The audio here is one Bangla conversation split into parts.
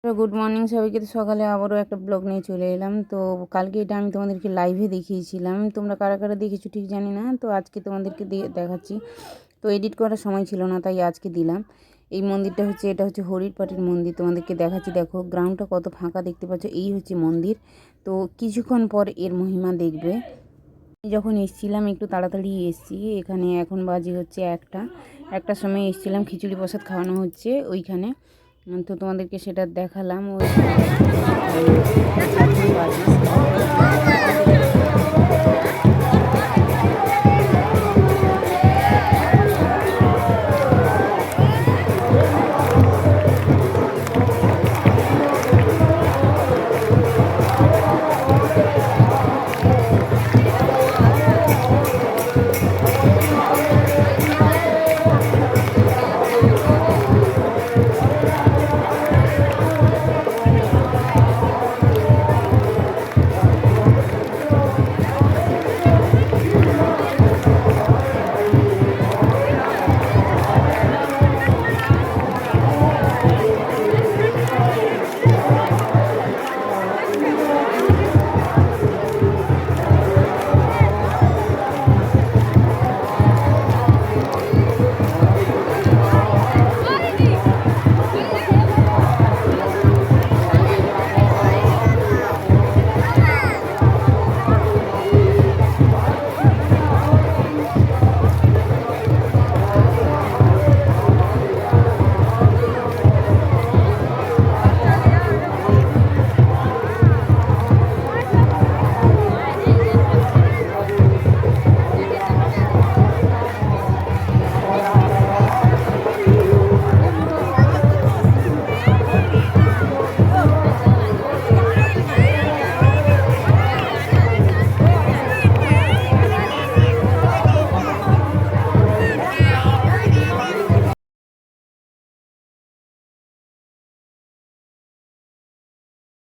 তো গুড মর্নিং সবাইকে। তো সকালে আবারও একটা ব্লগ নিয়ে চলে এলাম। তো কালকে এটা আমি তোমাদেরকে লাইভে দেখিয়েছিলাম, তোমরা কারা কারা দেখেছো ঠিক জানি না। তো আজকে তোমাদেরকে দেখাচ্ছি। তো এডিট করার সময় ছিল না, তাই আজকে দিলাম। এই মন্দিরটা হচ্ছে, এটা হচ্ছে হরিরপাটির মন্দির। তোমাদেরকে দেখাচ্ছি, দেখো গ্রাউন্ডটা কত ফাঁকা দেখতে পাচ্ছ। এই হচ্ছে মন্দির। তো কিছুক্ষণ পর এর মহিমা দেখবে। যখন এসছিলাম একটু তাড়াতাড়ি এসছি, এখানে এখন বাজে হচ্ছে একটার সময় এসছিলাম, খিচুড়ি প্রসাদ খাওয়ানো হচ্ছে ওইখানে। তো তোমাদেরকে সেটা দেখালাম। ওই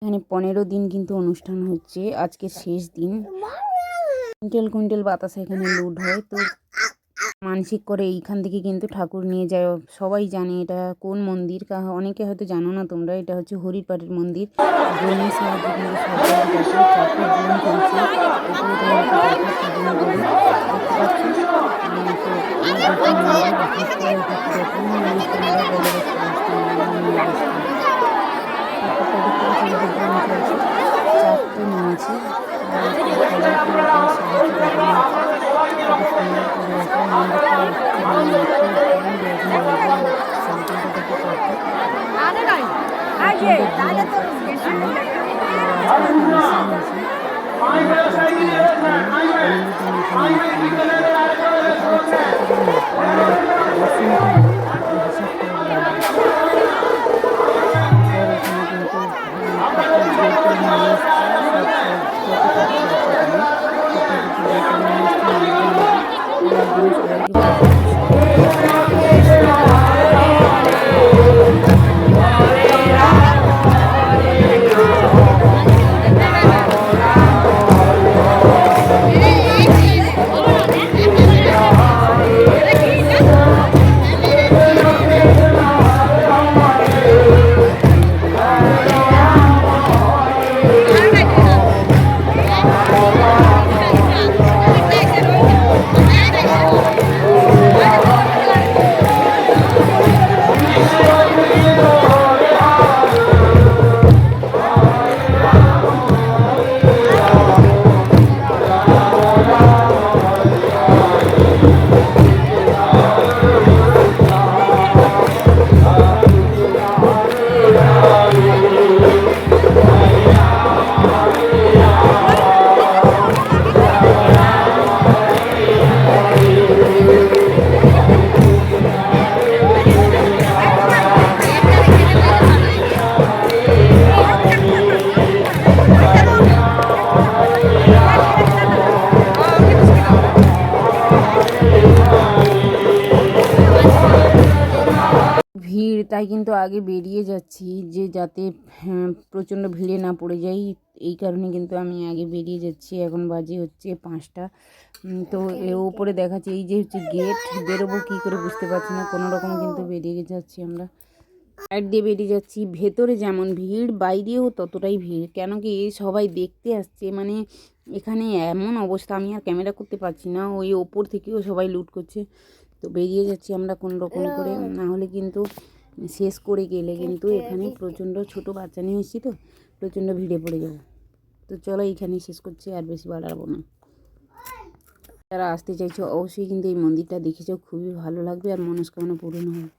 এখানে 15 দিন কিন্তু অনুষ্ঠান হচ্ছে, আজকে শেষ দিন। কুইন্টাল কুইন্টাল বাতাস এখানে লুট হয়। তো মানসিক করে এইখান থেকে কিন্তু ঠাকুর নিয়ে যায়। সবাই জানে এটা কোন মন্দির, অনেকে হয়তো জানো না তোমরা। এটা হচ্ছে হরিরপাটির মন্দির। ড্রোনের সাহায্যে কিন্তু সবাই চারটে ড্রোন চলছে উপরে, দেখতে পাচ্ছি। তো এই দেখুন মন্দির, বিশেষ করে দেখুন অনুষ্ঠানটা বড় অনুষ্ঠান। ঠাকুরটা দেখতে পাচ্ছি, ড্রোন চলছে, চারটে নিয়েছে। ভিড়, তাই কিন্তু আগে বেরিয়ে যাচ্ছি যে যাতে প্রচণ্ড ভিড়ে না পড়ে যাই। এই কারণে কিন্তু আমি আগে বেরিয়ে যাচ্ছি। এখন বাজে হচ্ছে 5টা। তো এর উপরে দেখাচ্ছি, এই যে হচ্ছে গেট, বেরোবো কী করে বুঝতে পারছি না, কোনো রকম কিন্তু বেরিয়ে যাচ্ছি আমরা। সাইড দিয়ে বেরিয়ে যাচ্ছি। ভেতরে যেমন ভিড়, বাইরেও ততটাই ভিড়। কেন কি সবাই দেখতে আসছে, মানে এখানে এমন অবস্থা, আমি আর ক্যামেরা করতে পারছি না। ওই ওপর থেকেও সবাই লুট করছে। তো বেরিয়ে যাচ্ছি আমরা কোনো রকম করে, না হলে কিন্তু শেষ করে গেলে কিন্তু এখানে প্রচণ্ড ছোটো বাচ্চা নিয়ে এসেছি, তো প্রচণ্ড ভিড়ে পড়ে যাবো। তো চলো এইখানেই শেষ করছি, আর বেশি বাড়াবো না। যারা আসতে চাইছো অবশ্যই কিন্তু এই মন্দিরটা দেখে যাও, খুবই ভালো লাগবে আর মনস্কামনা পূরণ হবে।